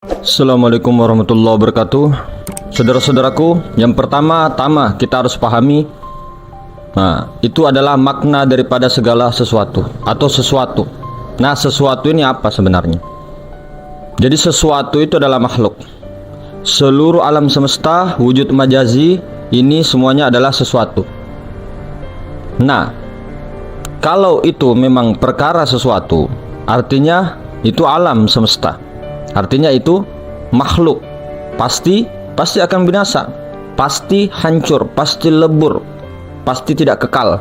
Assalamualaikum warahmatullahi wabarakatuh. Saudara-saudaraku, yang pertama-tama kita harus pahami, itu adalah makna daripada segala sesuatu atau sesuatu. Nah, sesuatu ini apa sebenarnya? Jadi sesuatu itu adalah makhluk. Seluruh alam semesta, wujud majazi, ini semuanya adalah sesuatu. Nah, kalau itu memang perkara sesuatu, artinya itu alam semesta. Artinya itu makhluk. Pasti akan binasa, pasti hancur, pasti lebur, pasti tidak kekal.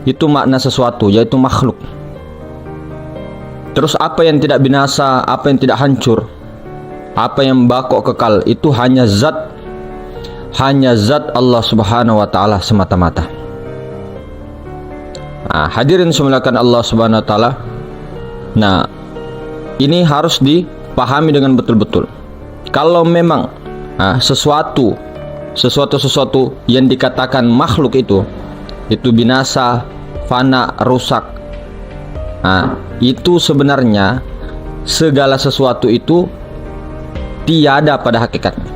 Itu makna sesuatu, yaitu makhluk. Terus apa yang tidak binasa, apa yang tidak hancur, apa yang bakok kekal, itu hanya zat Allah Subhanahu wa taala semata-mata. Hadirin semuliakan Allah Subhanahu wa taala. Nah, ini harus dipahami dengan betul-betul. Kalau memang sesuatu yang dikatakan makhluk itu binasa, fana, rusak, itu sebenarnya segala sesuatu itu tiada pada hakikatnya,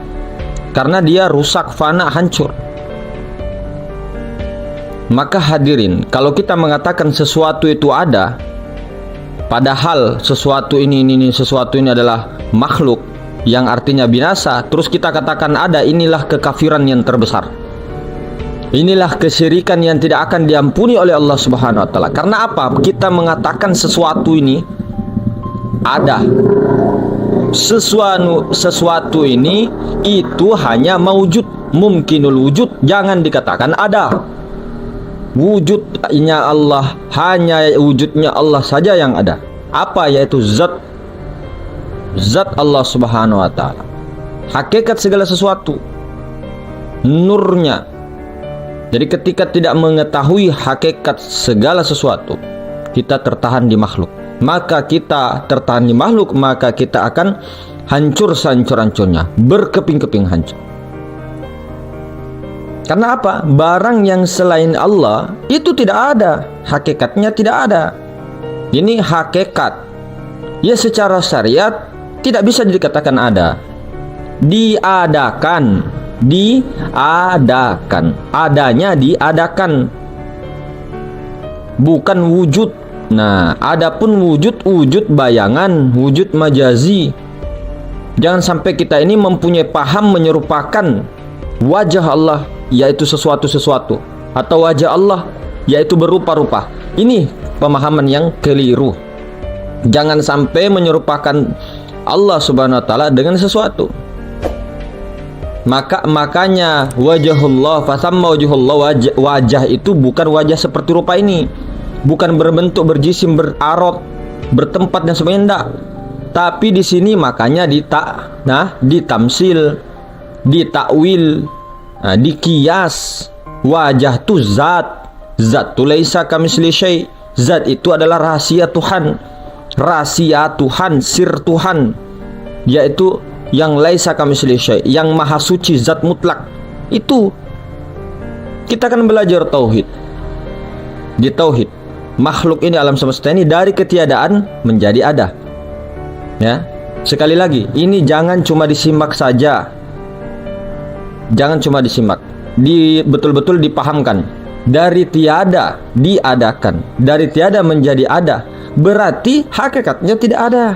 karena dia rusak, fana, hancur. Maka hadirin, kalau kita mengatakan sesuatu itu ada, padahal sesuatu ini adalah makhluk yang artinya binasa, terus kita katakan ada, inilah kekafiran yang terbesar. Inilah kesyirikan yang tidak akan diampuni oleh Allah Subhanahu wa taala. Karena apa? Kita mengatakan sesuatu ini ada. Sesuatu ini itu hanya maujud, mungkinul wujud, jangan dikatakan ada. Wujudnya Allah, hanya wujudnya Allah saja yang ada. Apa? Yaitu zat Allah Subhanahu wa taala. Hakikat segala sesuatu, nurnya. Jadi ketika tidak mengetahui hakikat segala sesuatu, kita tertahan di makhluk. Maka kita tertahan di makhluk, maka kita akan hancur sehancur-hancurnya, berkeping-keping hancur. Karena apa? Barang yang selain Allah itu tidak ada, hakikatnya tidak ada. Ini hakikat. Ya, secara syariat tidak bisa dikatakan ada. Diadakan, adanya diadakan, bukan wujud. Nah, adapun wujud bayangan, wujud majazi. Jangan sampai kita ini mempunyai paham menyerupakan wajah Allah, yaitu sesuatu, atau wajah Allah, yaitu berupa-rupa. Ini pemahaman yang keliru. Jangan sampai menyerupakan Allah Subhanahu wa taala dengan sesuatu. Makanya wajahullah, fasamma wajhullah, wajah itu bukan wajah seperti rupa ini, bukan berbentuk, berjisim, berarot, bertempat dan sebagainya, enggak. Tapi di sini makanya ditamsil, ditakwil, dikias. Wajah itu zat tu laisa kamitsli syai'. Zat itu adalah rahasia Tuhan, sir Tuhan, yaitu yang laisa kamitsli syai', yang maha suci, zat mutlak. Itu kita akan belajar tauhid. Di tauhid, makhluk ini, alam semesta ini dari ketiadaan menjadi ada. Ya, sekali lagi, ini jangan cuma disimak saja. Jangan cuma disimak, betul-betul dipahamkan. Dari tiada diadakan, dari tiada menjadi ada, berarti hakikatnya tidak ada.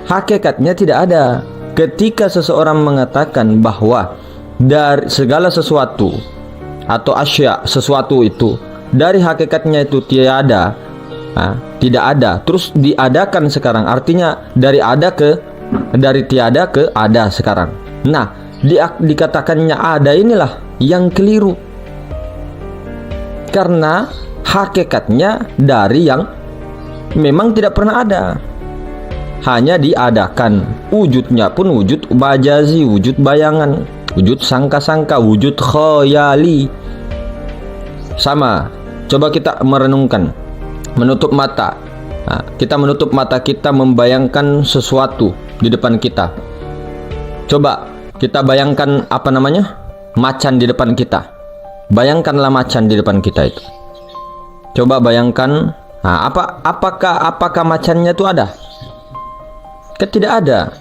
Hakikatnya tidak ada. Ketika seseorang mengatakan bahwa dari segala sesuatu atau asya, sesuatu itu dari hakikatnya itu tiada, tidak ada, terus diadakan sekarang, artinya dari tiada ke ada sekarang. Nah, dikatakannya ada, inilah yang keliru, karena hakikatnya dari yang memang tidak pernah ada, hanya diadakan. Wujudnya pun wujud majazi, wujud bayangan, wujud sangka-sangka, wujud khayali. Sama, coba kita merenungkan, menutup mata. Kita menutup mata, kita membayangkan sesuatu di depan kita. Coba kita bayangkan macan di depan kita. Bayangkanlah macan di depan kita itu. Coba bayangkan, apakah macannya itu ada? Kan tidak ada.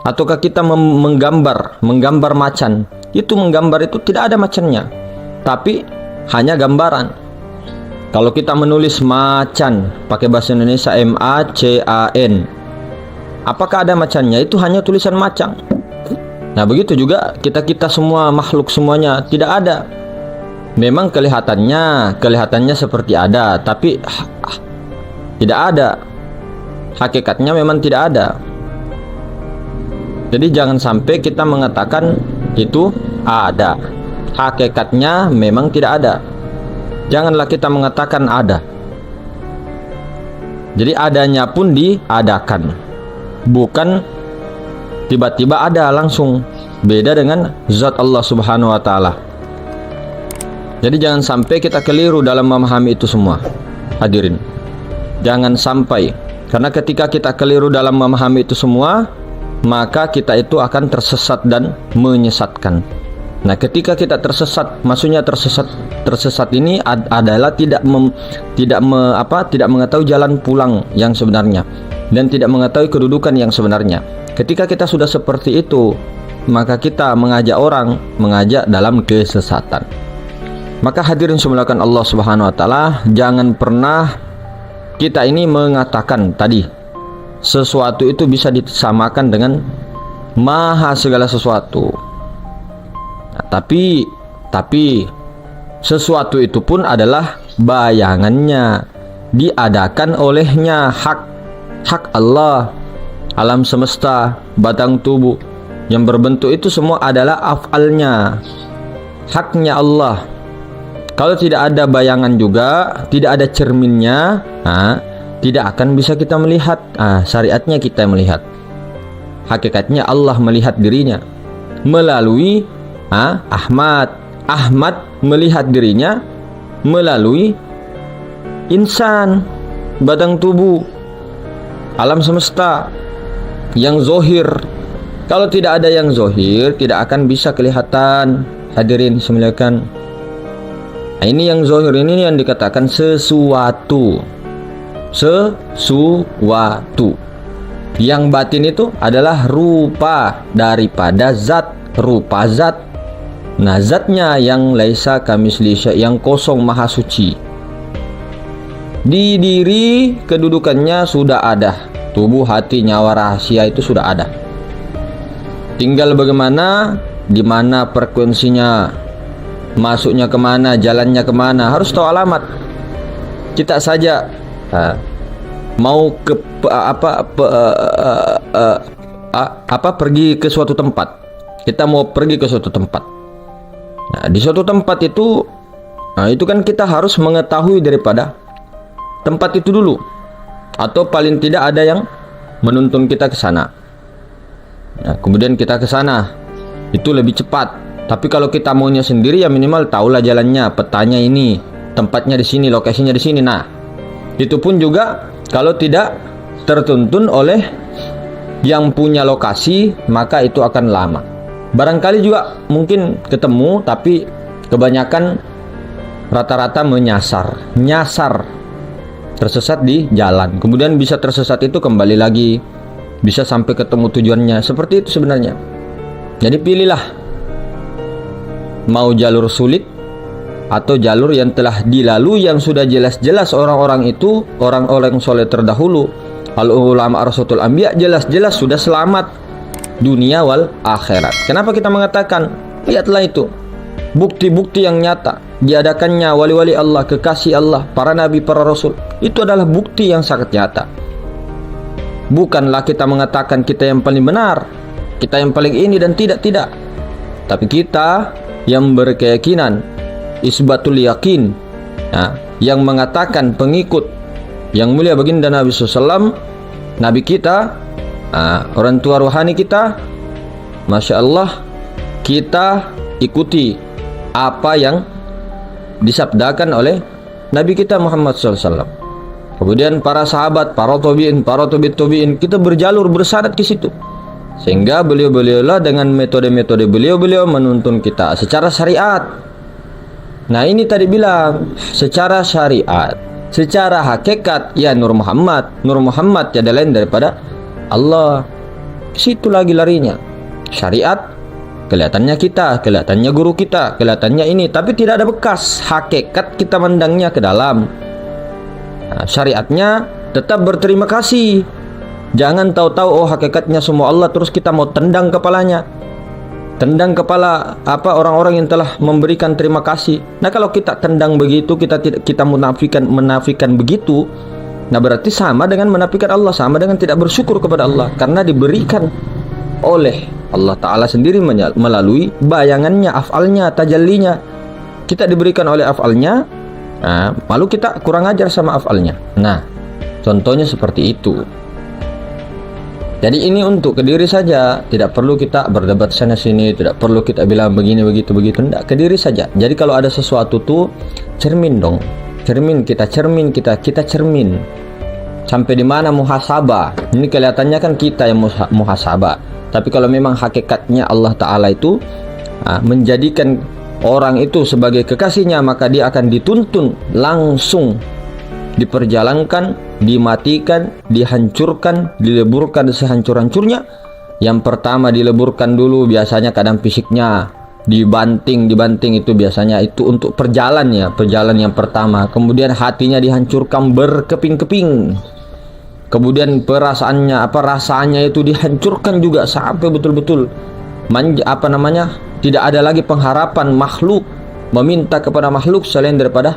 Ataukah kita menggambar macan? Itu menggambar itu tidak ada macannya, tapi hanya gambaran. Kalau kita menulis macan pakai bahasa Indonesia MACAN, apakah ada macannya? Itu hanya tulisan macan. Nah, begitu juga kita semua makhluk semuanya tidak ada. Memang kelihatannya seperti ada, tapi tidak ada. Hakikatnya memang tidak ada. Jadi jangan sampai kita mengatakan itu ada. Hakikatnya memang tidak ada. Janganlah kita mengatakan ada. Jadi adanya pun diadakan, bukan tiba-tiba ada langsung. Beda dengan zat Allah Subhanahu wa taala. Jadi jangan sampai kita keliru dalam memahami itu semua. Hadirin, jangan sampai, karena ketika kita keliru dalam memahami itu semua, maka kita itu akan tersesat dan menyesatkan. Nah, ketika kita tersesat, maksudnya tersesat ini adalah tidak mengetahui jalan pulang yang sebenarnya dan tidak mengetahui kedudukan yang sebenarnya. Ketika kita sudah seperti itu, maka kita mengajak dalam kesesatan. Maka hadirin semuliakan Allah Subhanahu wa taala, jangan pernah kita ini mengatakan tadi sesuatu itu bisa disamakan dengan maha segala sesuatu. Nah, tapi sesuatu itu pun adalah bayangannya, diadakan olehnya, hak Allah. Alam semesta, batang tubuh yang berbentuk itu semua adalah af'alnya, haknya Allah. Kalau tidak ada bayangan juga, tidak ada cerminnya, tidak akan bisa kita melihat. Syariatnya kita melihat. Hakikatnya Allah melihat dirinya melalui Ahmad. Ahmad melihat dirinya melalui insan, batang tubuh, alam semesta yang zohir. Kalau tidak ada yang zohir, tidak akan bisa kelihatan. Hadirin semuliakan. Nah, ini yang zohir ini yang dikatakan sesuatu. Yang batin itu adalah rupa daripada zat, rupa zat. Nah, zatnya yang laisa kamisli syai', yang kosong maha suci. Di diri kedudukannya sudah ada. Tubuh, hati, nyawa, rahasia itu sudah ada. Tinggal bagaimana, di mana frekuensinya, masuknya kemana, jalannya kemana, harus tahu alamat. Kita saja mau ke pergi ke suatu tempat. Kita mau pergi ke suatu tempat. Nah, di suatu tempat itu kan kita harus mengetahui daripada tempat itu dulu, atau paling tidak ada yang menuntun kita ke sana. Nah, kemudian kita ke sana, itu lebih cepat. Tapi kalau kita maunya sendiri, ya minimal tahulah jalannya, petanya ini, tempatnya di sini, lokasinya di sini. Nah, itu pun juga kalau tidak tertuntun oleh yang punya lokasi, maka itu akan lama. Barangkali juga mungkin ketemu, tapi kebanyakan rata-rata nyasar, tersesat di jalan. Kemudian bisa tersesat itu kembali lagi, bisa sampai ketemu tujuannya. Seperti itu sebenarnya. Jadi pilihlah, mau jalur sulit atau jalur yang telah dilalui, yang sudah jelas-jelas orang-orang itu, orang-orang soleh terdahulu, al-ulama arasatul anbiya, jelas-jelas sudah selamat dunia wal akhirat. Kenapa kita mengatakan? Lihatlah itu, bukti-bukti yang nyata diadakannya wali-wali Allah, kekasih Allah, para nabi, para rasul. Itu adalah bukti yang sangat nyata. Bukanlah kita mengatakan kita yang paling benar, kita yang paling ini dan tidak. Tapi kita yang berkeyakinan, isbatul yakin, yang mengatakan pengikut yang mulia baginda Nabi SAW, Nabi kita, orang tua rohani kita, Masya Allah, kita ikuti apa yang disabdakan oleh Nabi kita Muhammad SAW. Kemudian para sahabat, para tabi'in, para tabi'in, kita berjalur bersanad ke situ. Sehingga beliau-beliaulah dengan metode-metode beliau menuntun kita secara syariat. Nah, ini tadi bilang secara syariat, secara hakikat ya Nur Muhammad tiada lain daripada Allah. situ lagi larinya. Syariat, kelihatannya kita, kelihatannya guru kita, kelihatannya ini, tapi tidak ada bekas hakikat kita mandangnya ke dalam. Nah, syariatnya tetap berterima kasih. Jangan tahu-tahu oh hakikatnya semua Allah terus kita mau tendang kepalanya. Tendang kepala orang-orang yang telah memberikan terima kasih. Nah, kalau kita tendang begitu, kita menafikan begitu, nah berarti sama dengan menafikan Allah, sama dengan tidak bersyukur kepada Allah, karena diberikan oleh Allah Ta'ala sendiri melalui bayangannya, af'alnya, tajallinya. Kita diberikan oleh af'alnya, nah, lalu kita kurang ajar sama af'alnya. Nah, contohnya seperti itu. Jadi ini untuk ke diri saja, tidak perlu kita berdebat sana sini, tidak perlu kita bilang begini begitu, tidak, ke diri saja. Jadi kalau ada sesuatu tuh cermin dong. Kita cermin. Sampai di mana muhasabah. Ini kelihatannya kan kita yang muhasabah. Tapi kalau memang hakikatnya Allah Ta'ala itu menjadikan orang itu sebagai kekasihnya, maka dia akan dituntun langsung, diperjalankan, dimatikan, dihancurkan, dileburkan sehancur-hancurnya. Yang pertama dileburkan dulu, biasanya kadang fisiknya dibanting itu biasanya itu untuk perjalanan yang pertama. Kemudian hatinya dihancurkan berkeping-keping. Kemudian rasanya itu dihancurkan juga sampai betul-betul tidak ada lagi pengharapan makhluk, meminta kepada makhluk selain daripada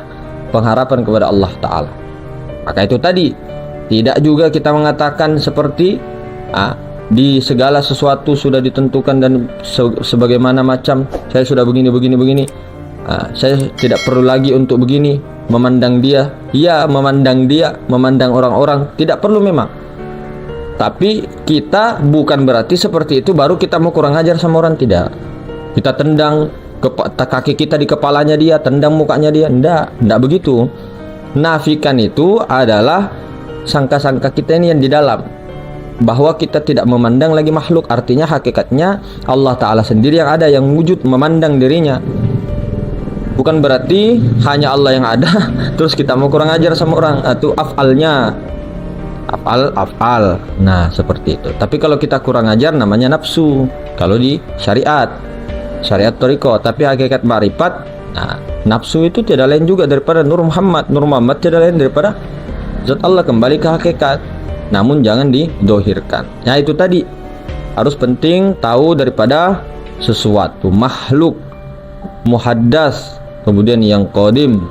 pengharapan kepada Allah Ta'ala. Maka itu tadi, tidak juga kita mengatakan seperti di segala sesuatu sudah ditentukan dan sebagaimana macam saya sudah begini, saya tidak perlu lagi untuk begini, memandang dia, memandang orang-orang, tidak perlu memang. Tapi kita bukan berarti seperti itu baru kita mau kurang ajar sama orang, tidak. Kita tendang kaki kita di kepalanya dia, tendang mukanya dia, enggak begitu. Nafikan itu adalah sangka-sangka kita ini yang di dalam, bahwa kita tidak memandang lagi makhluk. Artinya hakikatnya Allah Ta'ala sendiri yang ada, yang wujud, memandang dirinya. Bukan berarti hanya Allah yang ada terus kita mau kurang ajar sama orang. Itu af'alnya, af'al. Nah seperti itu. Tapi kalau kita kurang ajar namanya nafsu. Kalau di syariat thariqah. Tapi hakikat ma'rifat, nah nafsu itu tidak lain juga daripada Nur Muhammad tidak lain daripada zat Allah, kembali ke hakikat, namun jangan didohirkan. Nah itu tadi, harus penting tahu daripada sesuatu makhluk, muhaddas, kemudian yang qadim,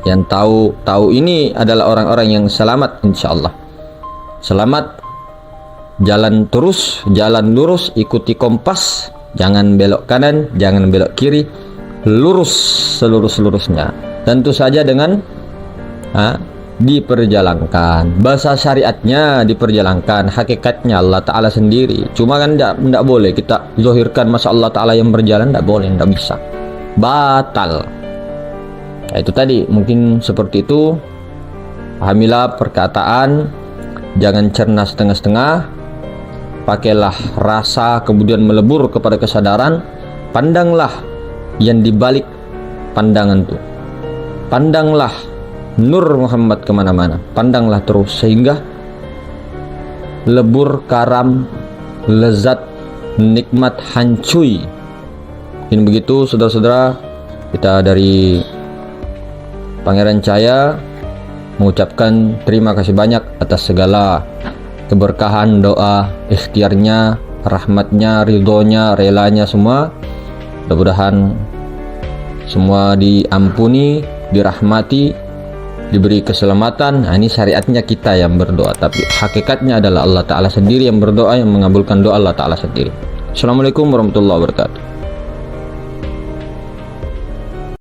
yang tahu ini adalah orang-orang yang selamat, insyaallah selamat. Jalan terus, jalan lurus, ikuti kompas, jangan belok kanan, jangan belok kiri, lurus selurus-lurusnya. Tentu saja dengan diperjalankan, bahasa syariatnya diperjalankan, hakikatnya Allah Ta'ala sendiri. Cuma kan tidak boleh kita zahirkan masa Allah Ta'ala yang berjalan, tidak boleh, tidak bisa, batal. Nah, itu tadi mungkin seperti itu. Pahamilah perkataan, jangan cerna setengah-setengah, pakailah rasa kemudian melebur kepada kesadaran. Pandanglah yang dibalik pandangan itu, pandanglah Nur Muhammad kemana-mana, pandanglah terus sehingga lebur, karam, lezat, nikmat hancuy. Ini begitu saudara-saudara, kita dari Pangeran Cahaya mengucapkan terima kasih banyak atas segala keberkahan, doa, ikhtiarnya, rahmatnya, ridhonya, relanya semua. Mudah-mudahan semua diampuni, dirahmati, diberi keselamatan. Nah, ini syariatnya kita yang berdoa, tapi hakikatnya adalah Allah Ta'ala sendiri yang berdoa, yang mengabulkan doa Allah Ta'ala sendiri. Assalamualaikum warahmatullahi wabarakatuh.